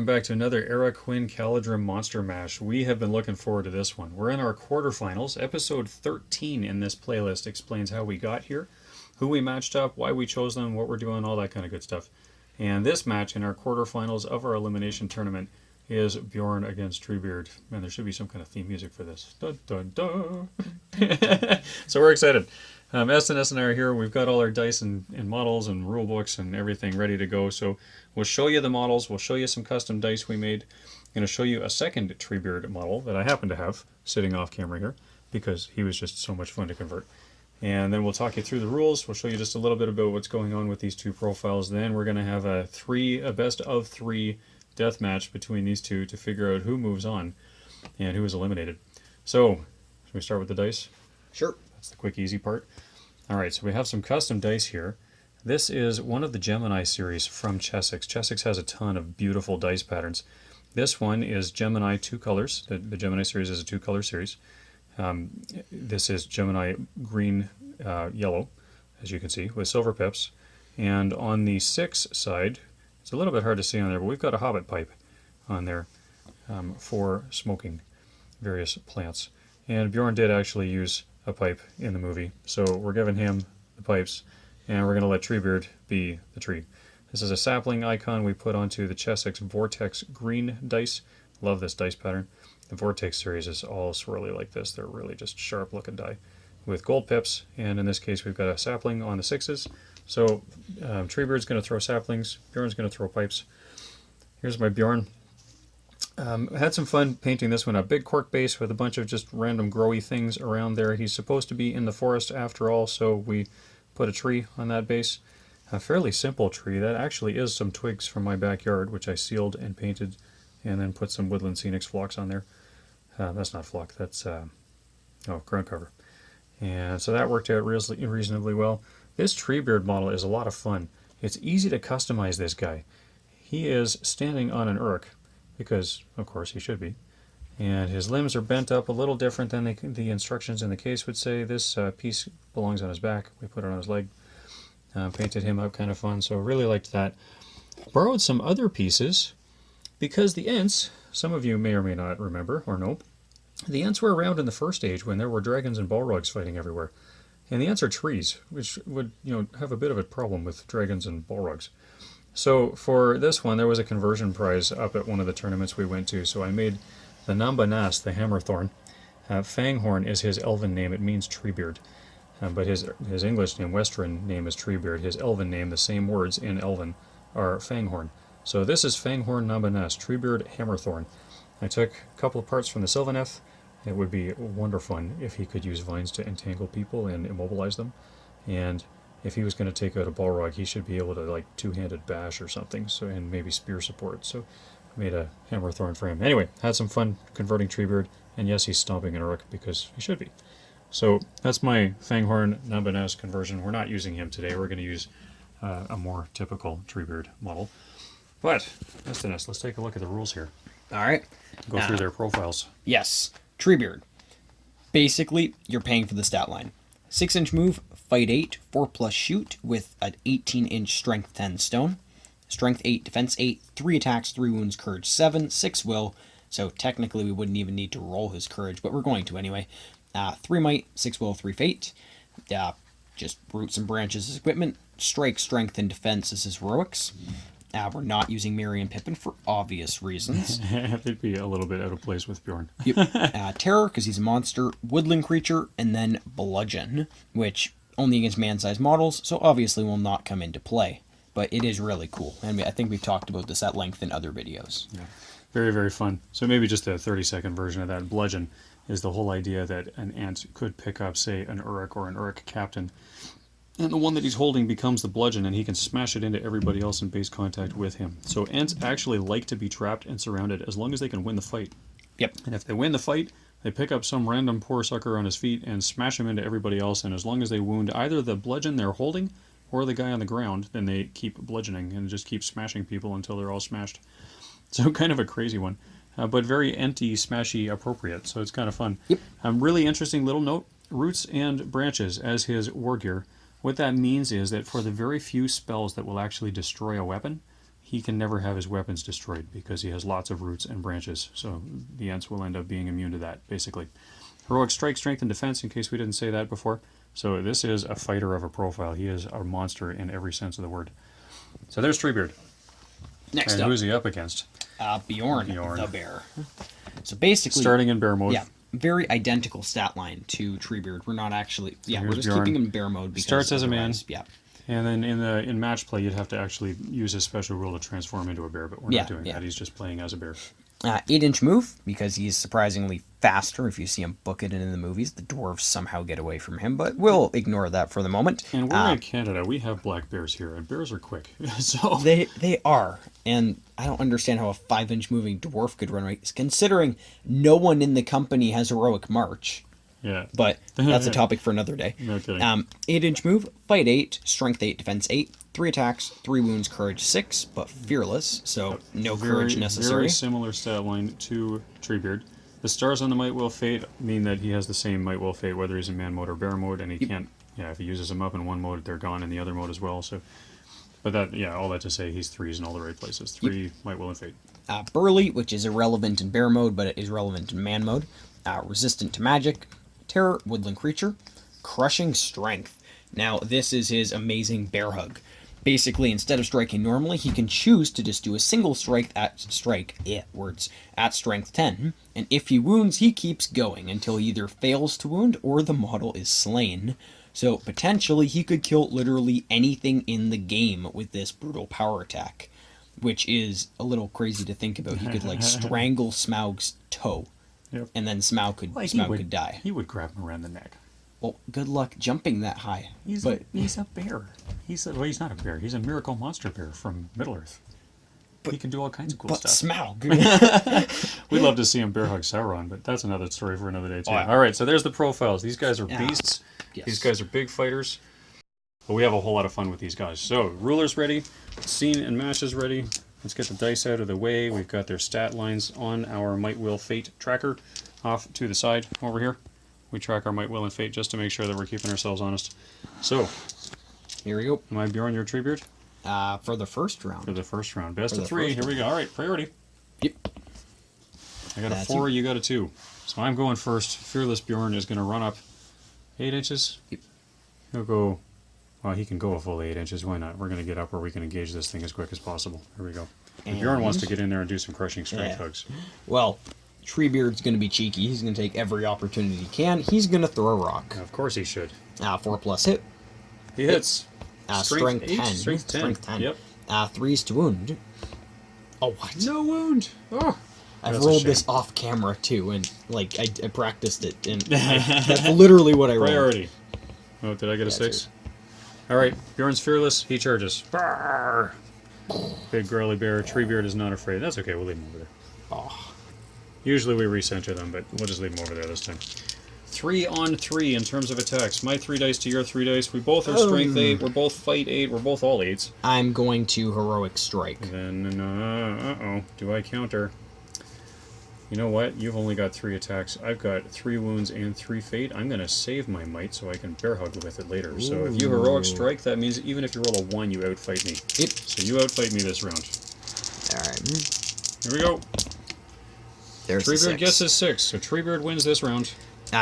welcome back to another Era Quinn Caladrim Monster Mash. We have been looking forward to this one. We're in our quarterfinals. Episode 13 in this playlist explains how we got here, who we matched up, why we chose them, what we're doing, all that kind of good stuff. And this match in our quarterfinals of our elimination tournament is Beorn against Treebeard. Man, there should be some kind of theme music for this. Dun, dun, dun. So we're excited. SNS and I are here. We've got all our dice and models and rule books and everything ready to go. So we'll show you the models. We'll show you some custom dice we made. I'm going to show you a second Treebeard model that I happen to have sitting off camera here because he was just so much fun to convert. And then we'll talk you through the rules. We'll show you just a little bit about what's going on with these two profiles. Then we're going to have a best of three death match between these two to figure out who moves on and who is eliminated. So, should we start with the dice? Sure. That's the quick, easy part. Alright, so we have some custom dice here. This is one of the Gemini series from Chessex. Chessex has a ton of beautiful dice patterns. This one is Gemini 2 colors. The Gemini series is a 2-color series. This is Gemini green, yellow, as you can see, with silver pips. And on the 6 side, it's a little bit hard to see on there, but we've got a Hobbit pipe on there for smoking various plants. And Beorn did actually use a pipe in the movie, so we're giving him the pipes, and we're going to let Treebeard be the tree. This is a sapling icon we put onto the Chessex Vortex green dice. Love this dice pattern. The Vortex series is all swirly like this. They're really just sharp looking die with gold pips, and in this case we've got a sapling on the 6s. So Treebeard's going to throw saplings, Beorn's going to throw pipes. Here's my Beorn. I had some fun painting this one. A big cork base with a bunch of just random growy things around there. He's supposed to be in the forest after all, so we put a tree on that base. A fairly simple tree. That actually is some twigs from my backyard, which I sealed and painted, and then put some Woodland Scenics phlox on there. That's not phlox, that's ground cover. And so that worked out reasonably well. This Treebeard model is a lot of fun. It's easy to customize this guy. He is standing on an Uruk, because of course he should be, and his limbs are bent up a little different than the instructions in the case would say. This piece belongs on his back. We put it on his leg. Painted him up kind of fun, so really liked that. Borrowed some other pieces because the Ents, some of you may or may not remember or know, the Ents were around in the first age when there were dragons and balrogs fighting everywhere, and the Ents are trees, which would have a bit of a problem with dragons and balrogs. So for this one, there was a conversion prize up at one of the tournaments we went to, so I made the Nambanas, the Hammerthorn. Fanghorn is his elven name. It means Treebeard. But his English name, Western name, is Treebeard. His elven name, the same words in elven, are Fanghorn. So this is Fanghorn Nambanas, Treebeard Hammerthorn. I took a couple of parts from the Sylvaneth. It would be wonderful if he could use vines to entangle people and immobilize them. And if he was going to take out a Balrog, he should be able to like two-handed bash or something, so, and maybe spear support. So I made a Hammerthorn for him. Anyway, had some fun converting Treebeard, and yes, he's stomping an Uruk because he should be. So that's my Fanghorn Nambanas conversion. We're not using him today. We're going to use a more typical Treebeard model. But SNS, let's take a look at the rules here. All right. Go through their profiles. Yes. Treebeard. Basically, you're paying for the stat line. 6-inch move, fight 8, 4+ shoot with an 18-inch strength 10 stone. Strength 8, defense 8, 3 attacks, 3 wounds, courage 7, 6 will. So technically we wouldn't even need to roll his courage, but we're going to anyway. 3 might, 6 will, 3 fate. Just roots and branches as equipment. Strike, strength, and defense as his heroics. We're not using Merry and Pippin for obvious reasons. They'd be a little bit out of place with Beorn. Yep. Terror, because he's a monster, woodland creature, and then Bludgeon, which only against man-sized models, so obviously will not come into play. But it is really cool, and I think we've talked about this at length in other videos. Yeah. Very, very fun. So maybe just a 30-second version of that. Bludgeon is the whole idea that an Ent could pick up, say, an Uruk or an Uruk captain, and the one that he's holding becomes the bludgeon, and he can smash it into everybody else in base contact with him. So Ents actually like to be trapped and surrounded as long as they can win the fight. Yep. And if they win the fight, they pick up some random poor sucker on his feet and smash him into everybody else, and as long as they wound either the bludgeon they're holding or the guy on the ground, then they keep bludgeoning and just keep smashing people until they're all smashed. So kind of a crazy one, but very Enty, smashy appropriate, so it's kind of fun. Yep. Really interesting little note, roots and branches as his war gear. What that means is that for the very few spells that will actually destroy a weapon, he can never have his weapons destroyed because he has lots of roots and branches. So the Ents will end up being immune to that, basically. Heroic strike, strength, and defense, in case we didn't say that before. So this is a fighter of a profile. He is a monster in every sense of the word. So there's Treebeard. Next and up, who's he up against? Beorn, Beorn. the bear. So basically, Starting in bear mode. yeah, very identical stat line to Treebeard. We're not actually, we're here's just Beorn. keeping him in bear mode because Starts as a man. otherwise, yeah. And then in match play, you'd have to actually use his special rule to transform into a bear, but we're not doing that. He's just playing as a bear. 8-inch move, because he's surprisingly faster. If you see him book it in the movies, the dwarves somehow get away from him, but we'll ignore that for the moment. And we're in Canada. We have black bears here, and bears are quick. So They are, and I don't understand how a 5-inch moving dwarf could run away, considering no one in the company has heroic march. yeah. But that's a topic for another day. No kidding. 8-inch move, fight 8, strength 8, defense 8, 3 attacks, 3 wounds, courage 6, but fearless, so no courage necessary. Very similar stat line to Treebeard. The stars on the Might Will Fate mean that he has the same Might Will Fate whether he's in man mode or bear mode, and he can't. Yeah, if he uses them up in one mode, they're gone in the other mode as well. So, but that, all that to say, he's 3s in all the right places. 3 Might Will and Fate. Burly, which is irrelevant in bear mode, but it is relevant in man mode. Resistant to magic. Terror, woodland creature. Crushing strength. Now, this is his amazing bear hug. Basically, instead of striking normally, he can choose to just do a single strike at strength 10, and if he wounds, he keeps going until he either fails to wound or the model is slain. So potentially, he could kill literally anything in the game with this brutal power attack, which is a little crazy to think about. He could like strangle Smaug's toe, and then Smaug could die. He would grab him around the neck. Well, good luck jumping that high. He's a bear. He's not a bear. He's a miracle monster bear from Middle Earth. He can do all kinds of cool stuff. Smaug. We'd love to see him bear hug Sauron, but that's another story for another day too. Oh, yeah. All right, so there's the profiles. These guys are beasts. Yes. These guys are big fighters. But we have a whole lot of fun with these guys. So, rulers ready, scene and matches ready. Let's get the dice out of the way. We've got their stat lines on our Might Will Fate tracker off to the side over here. We track our Might, Will, and Fate just to make sure that we're keeping ourselves honest. So, here we go. am I Beorn, your Treebeard? For the first round. For the first round. Best of 3. Here we go. All right, priority. Yep. I got a 4, you got a 2. So I'm going first. Fearless Beorn is going to run up 8 inches. Yep. He'll go, well, he can go a full 8 inches. Why not? We're going to get up where we can engage this thing as quick as possible. Here we go. And Beorn wants to get in there and do some crushing strength hugs. Well, Treebeard's going to be cheeky. He's going to take every opportunity he can. He's going to throw a rock. Of course he should. 4+ hit. He hits. Strength 10. Strength 10. Strength 10. Yep. 3s to wound. Oh, what? No wound. Oh. I've rolled this off camera too, and like I practiced it, and that's literally what I rolled. Priority. Oh, did I get a 6? All right, Beorn's fearless. He charges. Brrr. Big girly bear. Treebeard is not afraid. That's okay. We'll leave him over there. Oh. Usually we recenter them, but we'll just leave them over there this time. 3 on 3 in terms of attacks. My 3 dice to your 3 dice. We both are strength 8. We're both fight 8. We're both all 8s. I'm going to heroic strike. Then, uh-oh. Do I counter? You know what? You've only got 3 attacks. I've got 3 wounds and 3 fate. I'm going to save my might so I can bear hug with it later. Ooh. So if you heroic strike, that means even if you roll a 1, you outfight me. Yep. So you outfight me this round. Alright. Here we go. There's Treebeard gets his 6, so Treebeard wins this round.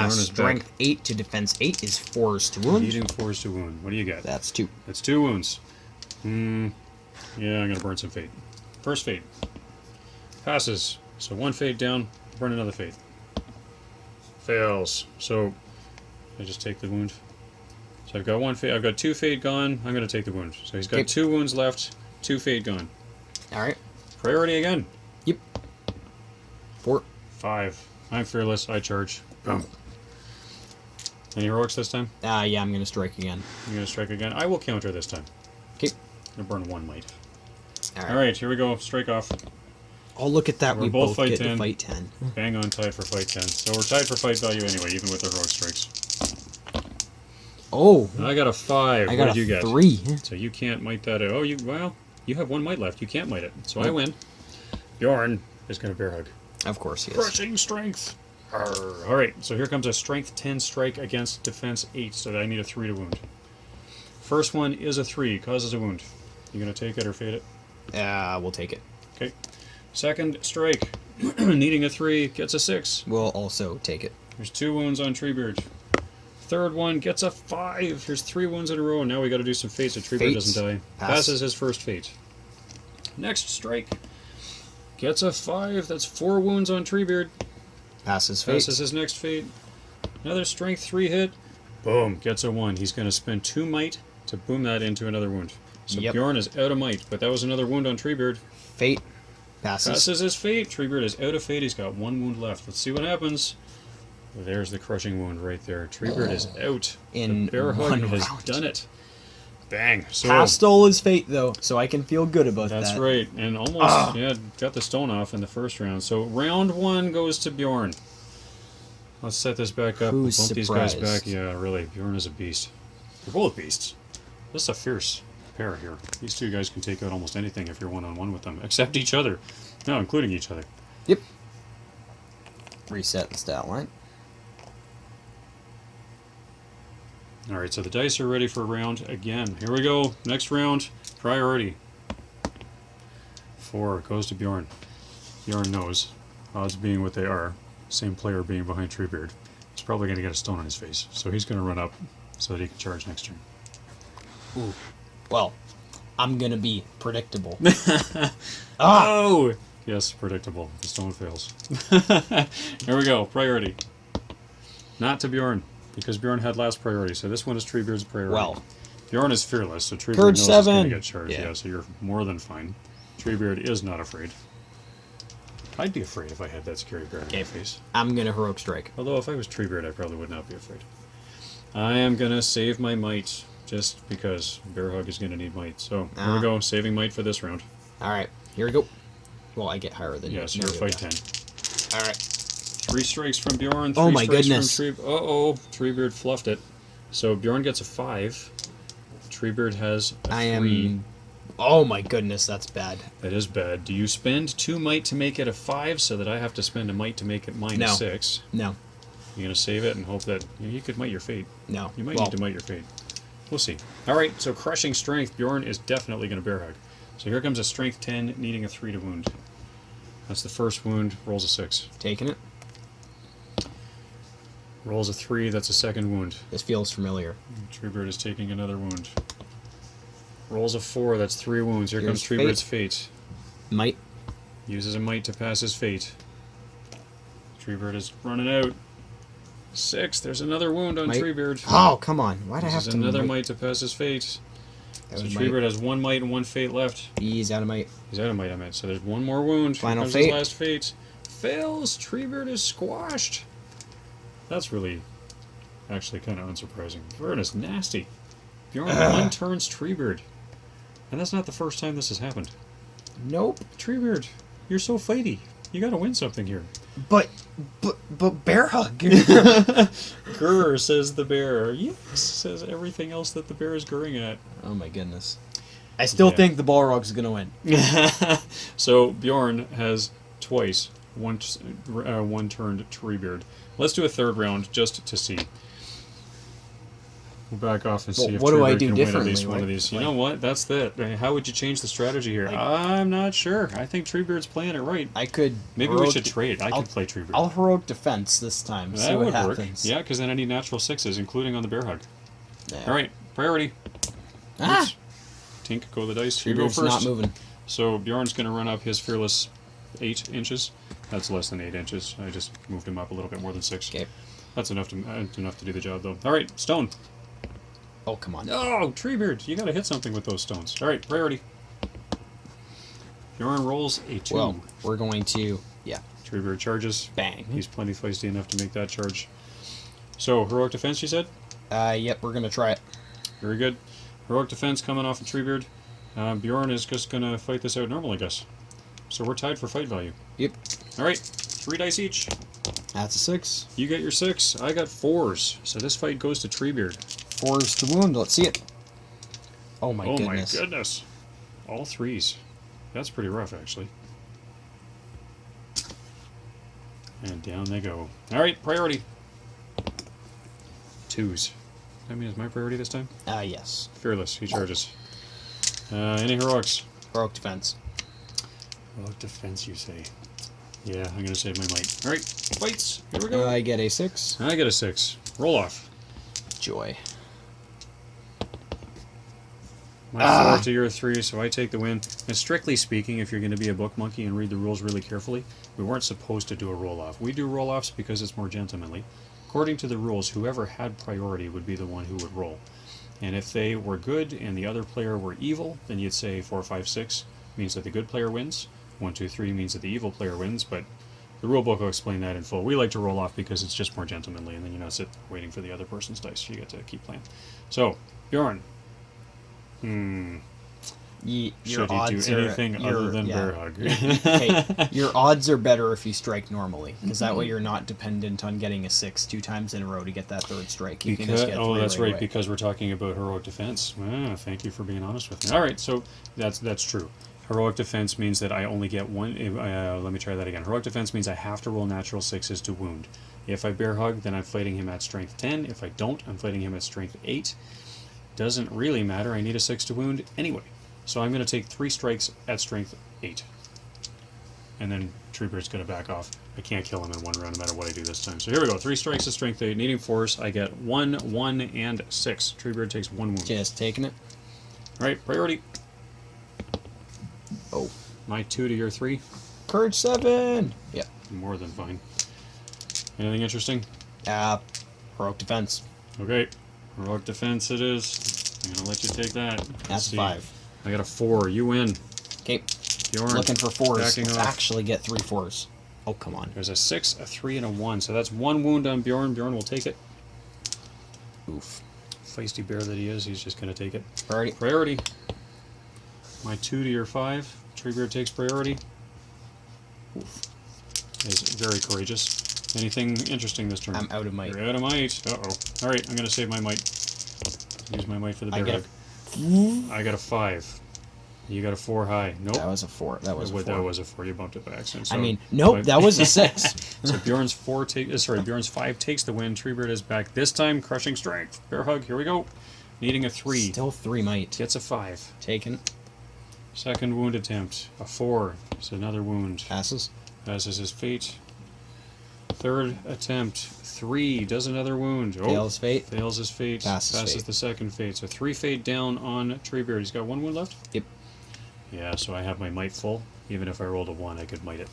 Strength 8 to defense 8 is 4s to wound. Eating 4s to wound. What do you get? That's 2. That's 2 wounds. Yeah, I'm going to burn some fate. First fate. Passes. So 1 fate down, burn another fate. Fails. So I just take the wound. So I've got 1 fate. I've got 2 fate gone. I'm going to take the wound. So he's got 2 wounds left, 2 fate gone. Alright. Priority again. Yep. 4. 5. I'm fearless. I charge. Boom. Any heroics this time? Yeah, I'm going to strike again. I'm going to strike again. I will counter this time. Okay. I'm going to burn 1 might. Alright, here we go. Strike off. Oh, look at that. We're We both both fight get 10. to fight 10. Bang on tied for fight 10. So we're tied for fight value anyway, even with the heroic strikes. Oh. I got a 5. I got what did you get? 3. So you can't might that out. Oh, you have 1 might left. You can't might it. So I win. Beorn is going to bear hug. Of course he is. Crushing strength. Arr. All right, so here comes a strength 10 strike against defense 8, so I need a 3 to wound. First one is a 3, causes a wound. You going to take it or fade it? We'll take it. Okay. Second strike. Needing a 3, gets a 6. We'll also take it. There's 2 wounds on Treebeard. Third one gets a 5. There's 3 wounds in a row. Now we got to do some fates so Treebeard doesn't die. Passes his first fate. Next strike. Gets a 5. That's 4 wounds on Treebeard. Passes fate. Passes his next fate. Another strength 3 hit. Boom. Gets a 1. He's going to spend 2 might to boom that into another wound. So Beorn is out of might, but that was another wound on Treebeard. Fate. Passes his fate. Treebeard is out of fate. He's got 1 wound left. Let's see what happens. There's the crushing wound right there. Treebeard is out. In the bear hug has round. done it. Bang. So Pass stole his fate, though, so I can feel good about that. that's right. And almost got the stone off in the first round. So round 1 goes to Beorn. Let's set this back up. Who's Bump surprised? these guys back. Yeah, really. Beorn is a beast. They're both beasts. This is a fierce pair here. These 2 guys can take out almost anything if you're one-on-one with them, except each other. No, including each other. Yep. Reset the stat line. Alright, so the dice are ready for round again. Here we go. Next round. Priority. 4 goes to Beorn. Beorn knows. Odds being what they are. Same player being behind Treebeard. He's probably going to get a stone on his face. So he's going to run up so that he can charge next turn. Ooh. Well, I'm going to be predictable. Oh! Yes, predictable. The stone fails. Here we go. Priority. Not to Beorn. Because Beorn had last priority, so this one is Treebeard's priority. Well, Beorn is fearless, so Treebeard Purge knows he's going 7. to get charged. Yeah. Yeah, so you're more than fine. Treebeard is not afraid. I'd be afraid if I had that scary bear in my face. I'm going to Heroic Strike. Although if I was Treebeard, I probably would not be afraid. I am going to save my might, just because Bear Hug is going to need might. So, here we go, saving might for this round. Alright, here we go. Well, I get higher than you. Yes, you're fight 10. Alright. 3 strikes from Beorn, 3 Oh my strikes goodness. from Uh-oh, Treebeard fluffed it. So Beorn gets a 5. Treebeard has a 3. Oh my goodness, that's bad. That is bad. Do you spend 2 might to make it a 5 so that I have to spend a might to make it minus No. 6? No. You're going to save it and hope that you could might your fate. No. You might need to might your fate. We'll see. Alright, so crushing strength. Beorn is definitely going to bear hug. So here comes a strength 10, needing a 3 to wound. That's the first wound. Rolls a 6. Taking it. Rolls a 3. That's a second wound. This feels familiar. Treebeard is taking another wound. Rolls a 4. That's 3 wounds. Here Here's comes Treebeard's fate. Might. Uses a might to pass his fate. Treebeard is running out. 6. There's another wound on Might. Treebeard. Oh, come on. Why'd I have Uses to another might to pass his fate. That So was Treebeard might. has 1 might and 1 fate left. He's out of might. He's out of might, I meant. So there's 1 more wound. Here Final comes fate. his last fate. Fails. Treebeard is squashed. That's really, actually kind of unsurprising. Beorn is nasty. Beorn 1 turns Treebeard. And that's not the first time this has happened. Nope. Treebeard, you're so fighty. You gotta win something here. But Bear Hug. Grr, says the bear. Yes, says everything else that the bear is grurring at. Oh my goodness. I still think the Balrog's gonna win. So Beorn has twice one turned Treebeard. Let's do a third round just to see. We'll back off and see if what do I Treebeard do can win at differently? least one of these. You know what? That's it. How would you change the strategy here? I'm not sure. I think Treebeard's playing it right. I could. Maybe we should trade. I could play Treebeard. I'll Heroic Defense this time. See That what would happens. work. Yeah, because then I need natural 6s, including on the bear hug. Yeah. All right, priority. Ah! Oops. Tink, go the dice. You go Treebeard's first. not moving. So Bjorn's going to run up his fearless 8 inches. That's less than 8 inches. I just moved him up a little bit more than 6. Okay. That's enough to do the job, though. All right, stone. Oh, come on. Oh, Treebeard, you got to hit something with those stones. All right, priority. Bjorn rolls a 2. Well, we're going to... Yeah. Treebeard charges. Bang. He's plenty feisty enough to make that charge. So, heroic defense, you said? Yep, we're going to try it. Very good. Heroic defense coming off of Treebeard. Bjorn is just going to fight this out normal, I guess. So we're tied for fight value. Yep. All right, 3 dice each. That's a 6. You got your 6. I got 4s. So this fight goes to Treebeard. 4's the wound. Let's see it. Oh my goodness. Oh my goodness. All 3s. That's pretty rough, actually. And down they go. All right, priority. 2s. I mean, is my priority this time? Yes. Fearless. He charges. Any heroics? Heroic defense. Heroic defense, you say? Yeah, I'm gonna save my might. All right, fights. Here we go. I get a 6. I get a 6. Roll off. Joy. My 4 to your 3, so I take the win. And strictly speaking, if you're going to be a book monkey and read the rules really carefully, we weren't supposed to do a roll-off. We do roll-offs because it's more gentlemanly. According to the rules, whoever had priority would be the one who would roll. And if they were good and the other player were evil, then you'd say 4, 5, 6 means that the good player wins. 1, 2, 3 means that the evil player wins, but the rule book will explain that in full. We like to roll off because it's just more gentlemanly, and then you're not sitting waiting for the other person's dice. You get to keep playing. So, Beorn. Should he do anything other than bear hug? Okay, your odds are better if you strike normally, because that way you're not dependent on getting a 6 2 times in a row to get that third strike. You can just get 3 that's right, away. because we're talking about heroic defense. Thank you for being honest with me. All right, so that's true. Heroic defense means that I only get one. Let me try that again. Heroic defense means I have to roll natural 6s to wound. If I bear hug, then I'm fighting him at strength 10. If I don't, I'm fighting him at strength 8. Doesn't really matter. I need a 6 to wound anyway. So I'm going to take 3 strikes at strength 8. And then Treebeard's going to back off. I can't kill him in one round no matter what I do this time. So here we go. 3 strikes at strength 8. Needing force, I get 1, 1, and 6. Treebeard takes 1 wound. Just taking it. All right, priority. Oh. My 2 to your 3. Courage 7! Yep. More than fine. Anything interesting? Heroic defense. Okay. Heroic defense it is. I'm going to let you take that. That's a 5. I got a 4. You win. Okay. Beorn, Looking for 4s. backing Let's off. actually get 3 4s. Oh, come on. There's a 6, a 3, and a 1. So that's 1 wound on Beorn. Beorn will take it. Oof. Feisty bear that he is, he's just going to take it. Priority. Priority. My 2 to your 5. Treebeard takes priority. Oof. Is very courageous. Anything interesting this turn? I'm out of might. You're out of might. Uh-oh. Alright, I'm going to save my might. Use my might for the bear hug. I got a 5. You got a 4 high. Nope. That was a 4. That was a 4. That was a 4. You bumped it by accident. So, I mean, nope, that was a 6. So Bjorn's 5 takes the win. Treebeard is back this time. Crushing strength. Bear hug. Here we go. Needing a 3. Still 3 might. Gets a 5. Taken. Second wound attempt. A 4. It's another wound. Passes. Passes his fate. Third attempt. 3. Does another wound. Oh, Fails fate. Fails his fate. Passes fate. the second fate. So 3 fate down on Treebeard. He's got 1 wound left? Yep. Yeah, so I have my might full. Even if I rolled a 1, I could might it.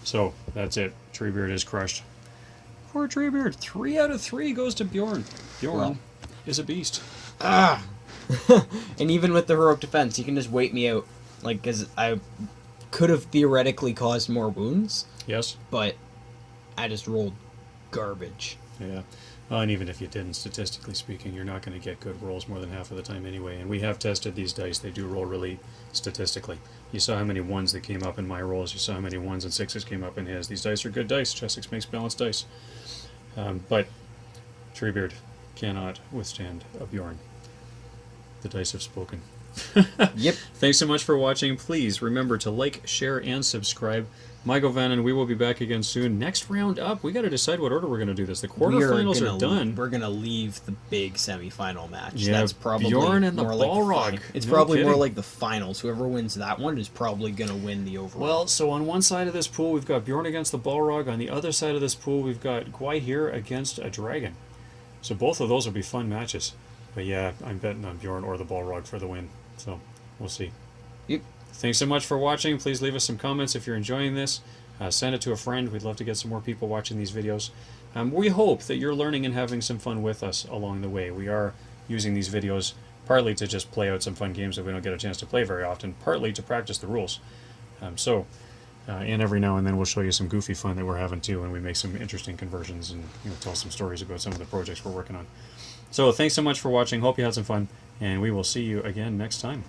So, that's it. Treebeard is crushed. Poor Treebeard. 3 out of 3 goes to Beorn. Beorn is a beast. And even with the heroic defense, you can just wait me out. Like, because I could have theoretically caused more wounds, Yes? but I just rolled garbage. Yeah. And even if you didn't, statistically speaking, you're not going to get good rolls more than half of the time anyway. And we have tested these dice. They do roll really statistically. You saw how many 1s that came up in my rolls. You saw how many 1s and 6s came up in his. These dice are good dice. Chessex makes balanced dice. But Treebeard cannot withstand a Beorn. The dice have spoken. Yep. Thanks so much for watching. Please remember to like, share, and subscribe. Michael Vannon, we will be back again soon. Next round up, we got to decide what order we're going to do this. The quarterfinals are done. We're gonna leave the big semifinal match. Yeah, That's probably Beorn and the more like Balrog. It's No probably more kidding. like the finals. Whoever wins that one is probably gonna win the overall. Well, so on one side of this pool, we've got Beorn against the Balrog. On the other side of this pool, we've got Gwaihir against a dragon. So both of those will be fun matches. But yeah, I'm betting on Beorn or the Balrog for the win. So we'll see. Yep. Thanks so much for watching. Please leave us some comments if you're enjoying this. Send it to a friend. We'd love to get some more people watching these videos. We hope that you're learning and having some fun with us along the way. We are using these videos partly to just play out some fun games that we don't get a chance to play very often, partly to practice the rules. And every now and then we'll show you some goofy fun that we're having too, and we make some interesting conversions and tell some stories about some of the projects we're working on. So thanks so much for watching. Hope you had some fun, and we will see you again next time.